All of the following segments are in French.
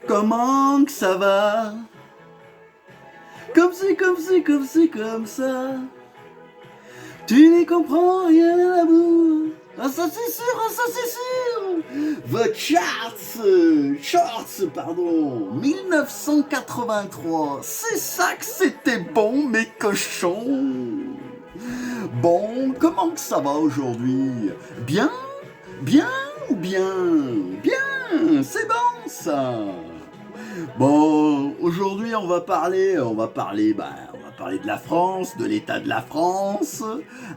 Comment que ça va? Comme ci, comme ci, comme ci, comme ça. Tu n'y comprends rien à l'amour. Ah ça c'est sûr, ah ça c'est sûr. The Charts, pardon, 1983. C'est ça que c'était bon, mes cochons. Bon, comment que ça va aujourd'hui? Bien? Bien ou bien? Bien, c'est bon ça. Bon, aujourd'hui on va parler de la France, de l'état de la France.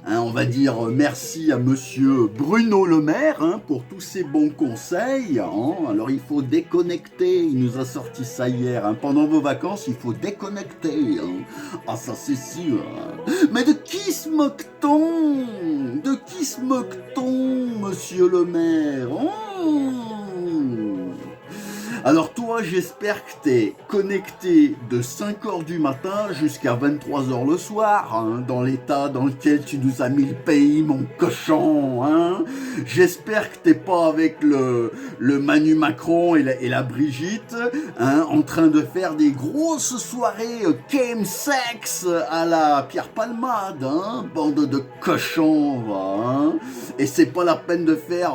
Hein, on va dire merci à Monsieur Bruno Le Maire hein, pour tous ses bons conseils. Hein. Alors il faut déconnecter, il nous a sorti ça hier. Hein. Pendant vos vacances, il faut déconnecter. Hein. Ah ça c'est sûr. Hein. Mais de qui se moque-t-on? De qui se moque-t-on, Monsieur Le Maire? Alors toi, j'espère que t'es connecté de 5h du matin jusqu'à 23h le soir, hein, dans l'état dans lequel tu nous as mis le pays, mon cochon. Hein. J'espère que t'es pas avec le Manu Macron et la Brigitte, hein, en train de faire des grosses soirées sex à la Pierre Palmade, hein, bande de cochons, va. Hein. Et c'est pas la peine de faire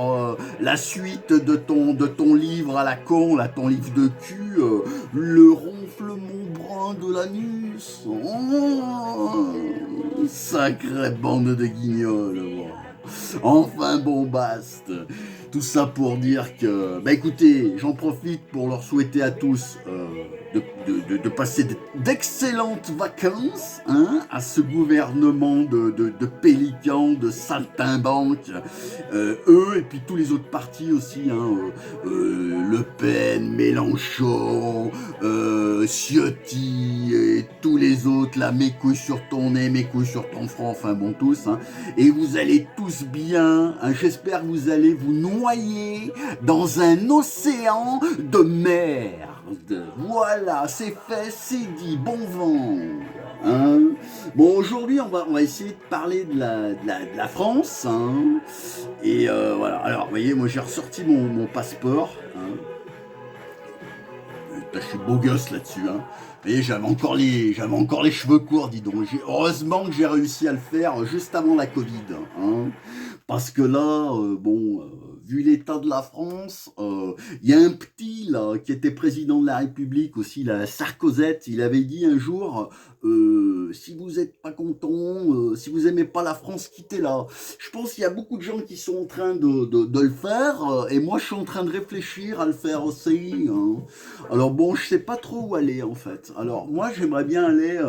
la suite de ton livre à la con, là, ton livre de cul, le ronflement brun de l'anus. Oh, sacrée bande de guignols. Enfin bon, basta. Tout ça pour dire que, bah écoutez, j'en profite pour leur souhaiter à tous de passer d'excellentes vacances hein, à ce gouvernement de pélicans, de saltimbanques, eux et puis tous les autres partis aussi, hein, Le Pen, Mélenchon, Ciotti et tous les autres, là, mes couilles sur ton nez, mes couilles sur ton front, enfin bon tous, hein, et vous allez tous bien, hein, j'espère que vous allez vous noyer dans un océan de merde. Voilà, c'est fait, c'est dit, bon vent. Hein. Bon, aujourd'hui, on va essayer de parler de la France. Hein. Et voilà, alors, vous voyez, moi j'ai ressorti mon passeport. Hein. Je suis beau gosse là-dessus. Hein. Vous voyez, j'avais encore les cheveux courts, dis donc. Heureusement que j'ai réussi à le faire juste avant la Covid. Hein. Parce que là, vu l'état de la France, il y a un petit là qui était président de la République aussi, la Sarkozette, il avait dit un jour, si vous n'êtes pas content, si vous aimez pas la France, quittez-la. Je pense qu'il y a beaucoup de gens qui sont en train de le faire, et moi je suis en train de réfléchir à le faire aussi. Hein. Alors bon, je sais pas trop où aller en fait. Alors moi j'aimerais bien aller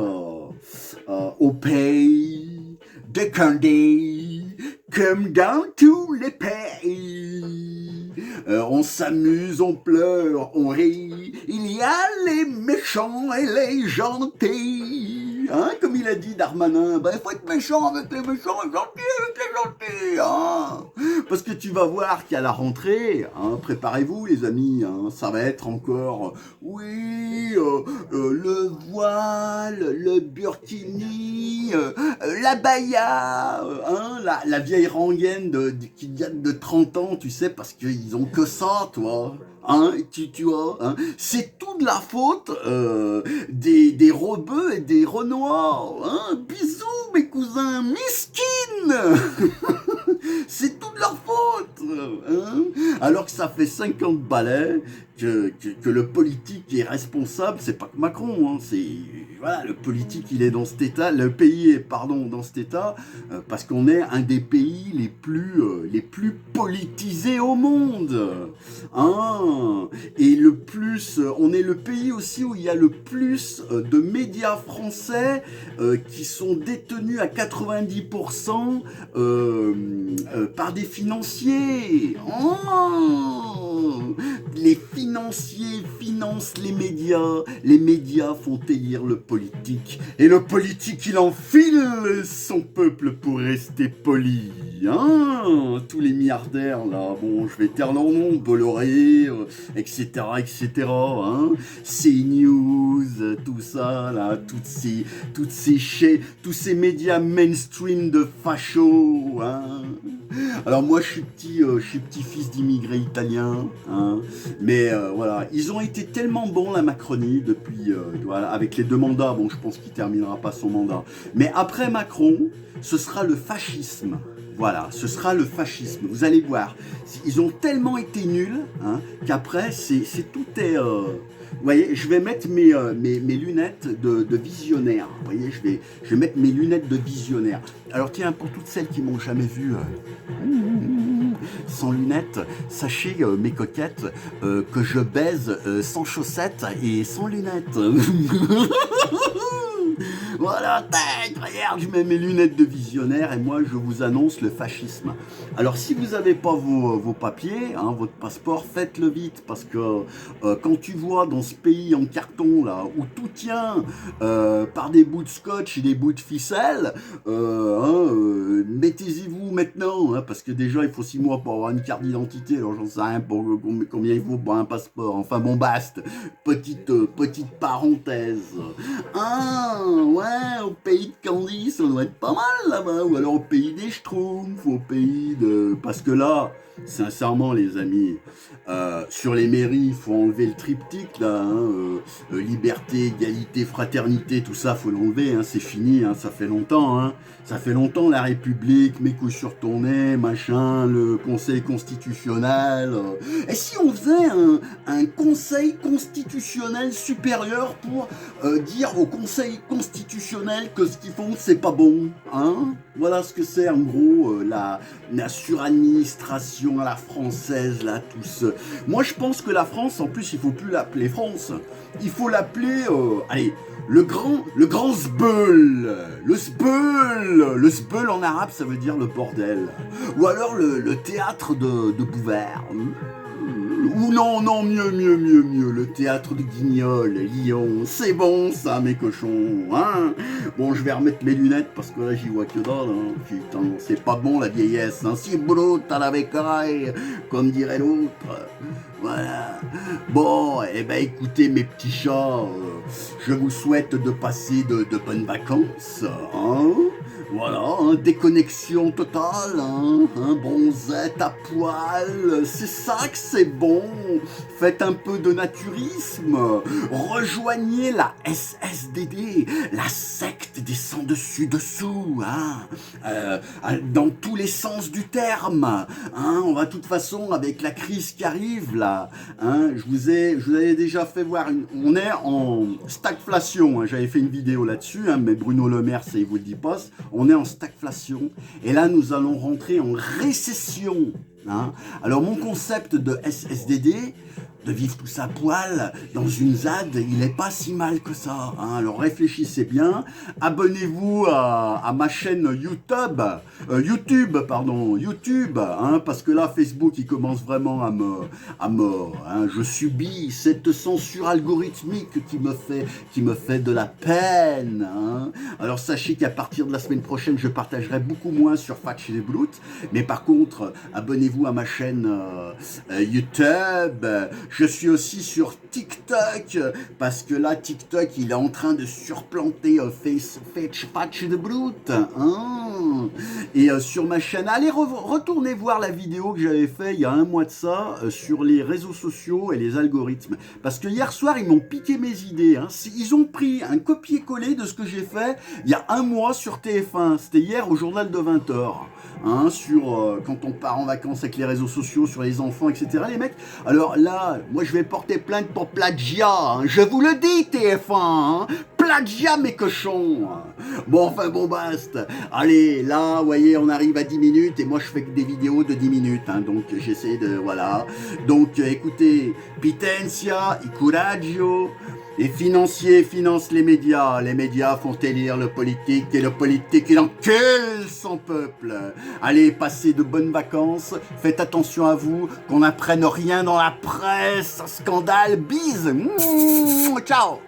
au pays de Condé, comme dans tous les pays. On s'amuse, on pleure, on rit. Il y a les méchants et les gentils. Hein, comme il a dit Darmanin, ben faut être méchant avec les méchants et gentil avec les gentils. Hein. Parce que tu vas voir qu'à la rentrée, hein, préparez-vous les amis, hein, ça va être encore, oui, le voile, le burkini, la baya, hein, la vieille rengaine qui date de 30 ans, tu sais, parce qu'ils ont que ça, toi. Hein, tu vois, hein, c'est tout de la faute des rebeux et des renois. Hein, bisous mes cousins, miskin. C'est toute leur faute. Hein, alors que ça fait 50 balais que le politique est responsable, c'est pas que Macron, hein, c'est voilà, le politique il est dans cet état, le pays est dans cet état parce qu'on est un des pays les plus politisés au monde. Hein, et on est le pays aussi où il y a le plus de médias français qui sont détenus à 90% par des financiers. Oh, les financiers financent les médias font élire le politique, et le politique il enfile son peuple pour rester poli. Hein, tous les milliardaires là, bon je vais taire leur nom, Bolloré, etc. etc. Hein, CNews, tout ça là, tous ces médias mainstream de fachos. Hein. Alors moi je suis petit-fils d'immigrés italiens, hein, mais voilà, ils ont été tellement bons la Macronie depuis, voilà, avec les deux mandats, bon je pense qu'il terminera pas son mandat, mais après Macron, ce sera le fascisme. Voilà, ce sera le fascisme. Vous allez voir, ils ont tellement été nuls, hein, qu'après tout est. Vous voyez, je vais mettre mes lunettes de visionnaire. Vous voyez, je vais mettre mes lunettes de visionnaire. Alors tiens, pour toutes celles qui m'ont jamais vu sans lunettes, sachez, mes coquettes, que je baise sans chaussettes et sans lunettes. Voilà, tac, regarde, je mets mes lunettes de visionnaire et moi je vous annonce le fascisme. Alors si vous n'avez pas vos papiers, hein, votre passeport, faites-le vite parce que quand tu vois dans ce pays en carton là où tout tient par des bouts de scotch et des bouts de ficelle, mettez-y-vous maintenant, hein, parce que déjà il faut 6 mois pour avoir une carte d'identité, alors j'en sais rien pour combien il faut pour un passeport. Enfin bon, basta, petite parenthèse. Ah ouais, au pays de Candy, ça doit être pas mal là-bas, ou alors au pays des Schtroumpfs, au pays de... Parce que là, sincèrement les amis, sur les mairies, il faut enlever le triptyque là, hein, liberté, égalité, fraternité, tout ça, faut l'enlever, hein, c'est fini, hein, ça fait longtemps, hein. Ça fait longtemps la République, mes couilles sur ton nez, machin, le Conseil constitutionnel. Et si on faisait un Conseil constitutionnel supérieur pour dire au Conseil constitutionnel que ce qu'ils font c'est pas bon, hein? Voilà ce que c'est en gros la suradministration à la française là, tous. Moi je pense que la France, en plus il faut plus l'appeler France, il faut l'appeler, allez, le grand zbeul, le zbeul en arabe ça veut dire le bordel, ou alors le théâtre de Bouvard. Ou non, mieux, le théâtre de Guignol, Lyon, c'est bon ça mes cochons, hein. Bon, je vais remettre mes lunettes parce que là j'y vois que dalle, hein. Putain, c'est pas bon la vieillesse, hein. Si brute à la bécaille, comme dirait l'autre. Voilà. Bon, eh ben écoutez mes petits chats, je vous souhaite de passer de bonnes vacances, hein. Voilà, hein, déconnexion totale, hein, bronzette à poil, c'est ça que c'est bon. Faites un peu de naturisme, rejoignez la SSDD, la secte des sans-dessus-dessous, hein, dans tous les sens du terme. Hein, on va de toute façon, avec la crise qui arrive là, hein, je vous avais déjà fait voir, on est en stagflation, hein, j'avais fait une vidéo là-dessus, hein, mais Bruno Le Maire, ça il vous le dit pas, on est en stagflation, et là nous allons rentrer en récession. Hein. Alors mon concept de SSDD, de vivre tout ça à poil dans une ZAD, il est pas si mal que ça. Hein. Alors réfléchissez bien, abonnez-vous à ma chaîne YouTube, YouTube, hein, parce que là Facebook il commence vraiment à me hein, je subis cette censure algorithmique qui me fait de la peine. Hein. Alors sachez qu'à partir de la semaine prochaine, je partagerai beaucoup moins sur Fatch et Brut, mais par contre, abonnez-vous à ma chaîne YouTube. Je suis aussi sur TikTok, parce que là, TikTok, il est en train de surplanter Fatch de Brut. Hein. Et sur ma chaîne, allez retournez voir la vidéo que j'avais fait il y a un mois de ça, sur les réseaux sociaux et les algorithmes. Parce que hier soir, ils m'ont piqué mes idées. Hein. Ils ont pris un copier-coller de ce que j'ai fait il y a un mois sur TF1. C'était hier au journal de 20h. Hein, sur quand on part en vacances avec les réseaux sociaux, sur les enfants, etc. Les mecs, alors là, moi je vais porter plainte pour plagiat, hein, je vous le dis TF1, hein, plagiat mes cochons. Bon, enfin bon, basta. Allez, là, vous voyez, on arrive à 10 minutes et moi je fais que des vidéos de 10 minutes, hein, donc j'essaie de, voilà. Donc écoutez, Pitenzia, i coraggio. Les financiers financent les médias font élire le politique et le politique il encule son peuple. Allez, passez de bonnes vacances, faites attention à vous, qu'on n'apprenne rien dans la presse, scandale, bise, ciao.